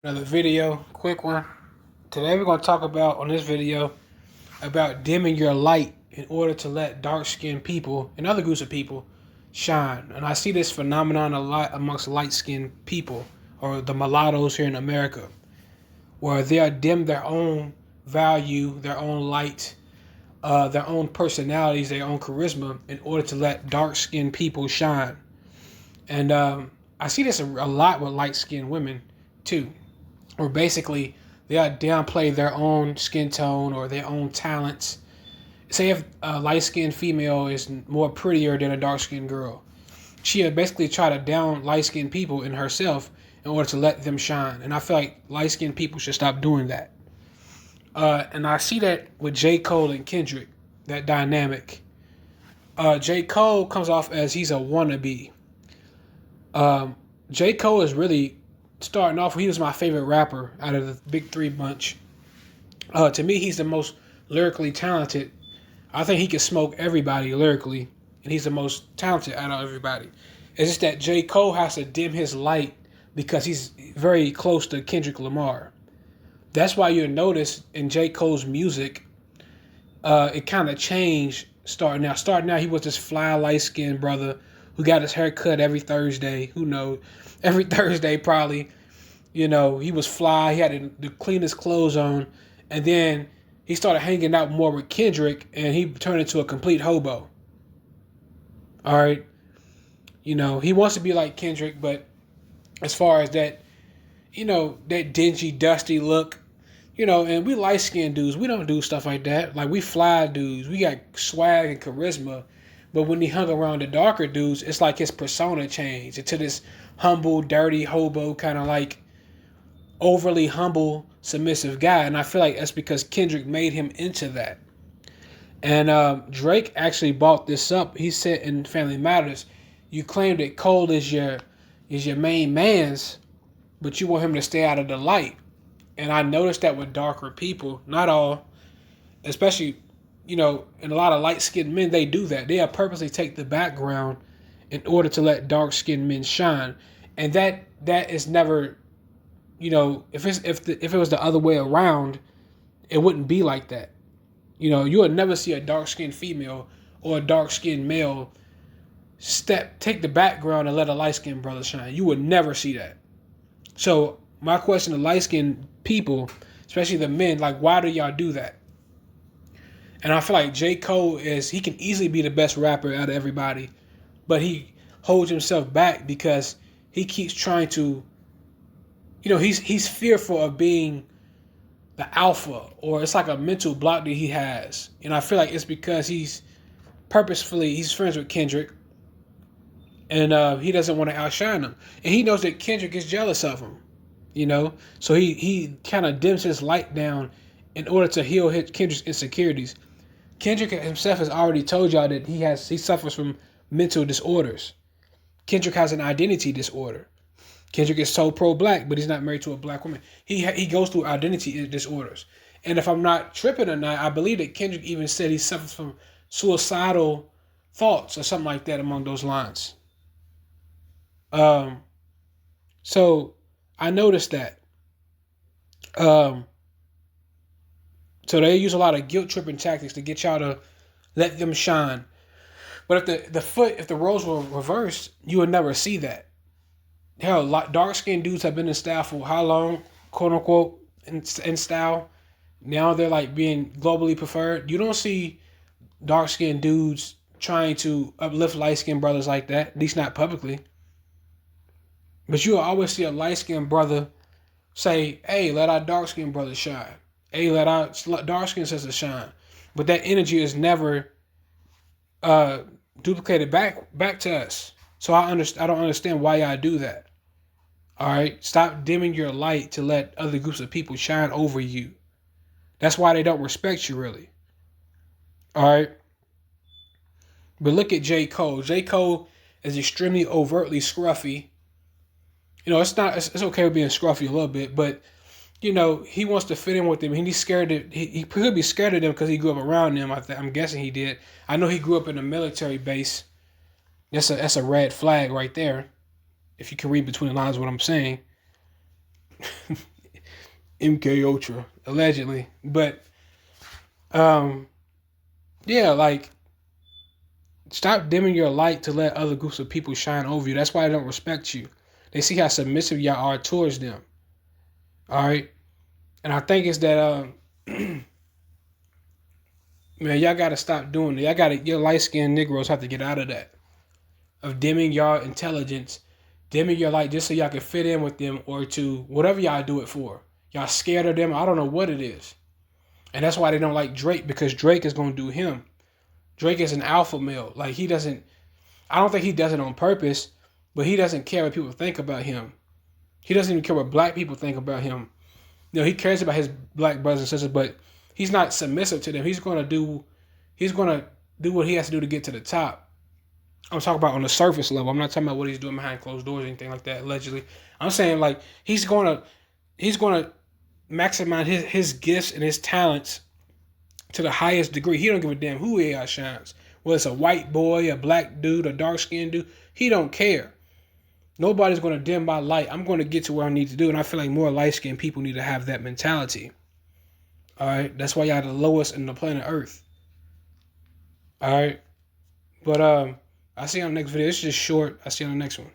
Another video, quick one. Today we're going to talk about on this video about dimming your light in order to let dark-skinned people and other groups of people shine. And I see this phenomenon a lot amongst light-skinned people or the mulattoes here in America, where they dim their own value, their own light, their own personalities, their own charisma in order to let dark-skinned people shine. And I see this a lot with light-skinned women too, or basically they downplay their own skin tone or their own talents. Say if a light skinned female is more prettier than a dark skinned girl, she'll basically try to down light skinned people in herself in order to let them shine. And I feel like light skinned people should stop doing that. And I see that with J. Cole and Kendrick, that dynamic. J. Cole comes off as he's a wannabe. J. Cole is really starting off. He was my favorite rapper out of the big three bunch. To me, he's the most lyrically talented. I think he can smoke everybody lyrically, and he's the most talented out of everybody. It's just that J. Cole has to dim his light because he's very close to Kendrick Lamar. That's why you'll notice in J. Cole's music, it kind of changed starting out. Starting out, he was this fly, light-skinned brother who got his hair cut every Thursday. Who knows? Every Thursday, probably. You know, he was fly. He had the cleanest clothes on. And then he started hanging out more with Kendrick, and he turned into a complete hobo. All right. You know, he wants to be like Kendrick, but as far as that, that dingy, dusty look, and we light skinned dudes, we don't do stuff like that. Like, we fly dudes. We got swag and charisma. But when he hung around the darker dudes, it's like his persona changed into this humble, dirty hobo, kind of like overly humble, submissive guy. And I feel like that's because Kendrick made him into that. And Drake actually bought this up. He said in Family Matters, you claim that Cole is your main man's, but you want him to stay out of the light. And I noticed that with darker people, not all, especially, and a lot of light-skinned men, they do that. They purposely take the background in order to let dark-skinned men shine. And that is never, if it was the other way around, it wouldn't be like that. You would never see a dark-skinned female or a dark-skinned male take the background and let a light-skinned brother shine. You would never see that. So my question to light-skinned people, especially the men, like, why do y'all do that? And I feel like J. Cole he can easily be the best rapper out of everybody, but he holds himself back because he keeps trying to, he's fearful of being the alpha, or it's like a mental block that he has. And I feel like it's because he's friends with Kendrick, and he doesn't want to outshine him. And he knows that Kendrick is jealous of him, so he kind of dims his light down in order to heal Kendrick's insecurities. Kendrick himself has already told y'all that he suffers from mental disorders. Kendrick has an identity disorder. Kendrick is so pro-black, but he's not married to a black woman. He goes through identity disorders. And if I'm not tripping or not, I believe that Kendrick even said he suffers from suicidal thoughts or something like that among those lines. So I noticed that. So they use a lot of guilt tripping tactics to get y'all to let them shine. But if the roles were reversed, you would never see that. Hell, dark skinned dudes have been in style for how long, quote unquote, in style. Now they're like being globally preferred. You don't see dark skinned dudes trying to uplift light skinned brothers like that, at least not publicly. But you'll always see a light skinned brother say, hey, let our dark skinned brother shine. Hey, let our dark skinned sister shine. But that energy is never duplicated back to us. So I don't understand why y'all do that. All right, stop dimming your light to let other groups of people shine over you. That's why they don't respect you, really. All right. But look at J. Cole. J. Cole is extremely overtly scruffy. It's okay with being scruffy a little bit, but he wants to fit in with them. He's scared that he could be scared of them because he grew up around them. I'm guessing he did. I know he grew up in a military base. That's a red flag right there. If you can read between the lines of what I'm saying. MK Ultra, allegedly. But um, yeah, like stop dimming your light to let other groups of people shine over you. That's why they don't respect you. They see how submissive y'all are towards them. All right, and I think it's that man, y'all gotta stop doing that. Y'all gotta your light skinned Negroes have to get out of that of dimming y'all intelligence, dimming your light just so y'all can fit in with them or to whatever y'all do it for. Y'all scared of them. I don't know what it is. And that's why they don't like Drake because Drake is going to do him. Drake is an alpha male. Like he doesn't, I don't think he does it on purpose, but he doesn't care what people think about him. He doesn't even care what black people think about him. You know, he cares about his black brothers and sisters, but he's not submissive to them. He's going to do what he has to do to get to the top. I'm talking about on the surface level. I'm not talking about what he's doing behind closed doors or anything like that, allegedly. I'm saying like he's gonna maximize his gifts and his talents to the highest degree. He don't give a damn who he outshines. Whether it's a white boy, a black dude, a dark skinned dude, he don't care. Nobody's gonna dim my light. I'm gonna get to where I need to do, and I feel like more light skinned people need to have that mentality. All right, that's why y'all the lowest in the planet Earth. All right, but I see you on the next video. It's just short. I see you on the next one.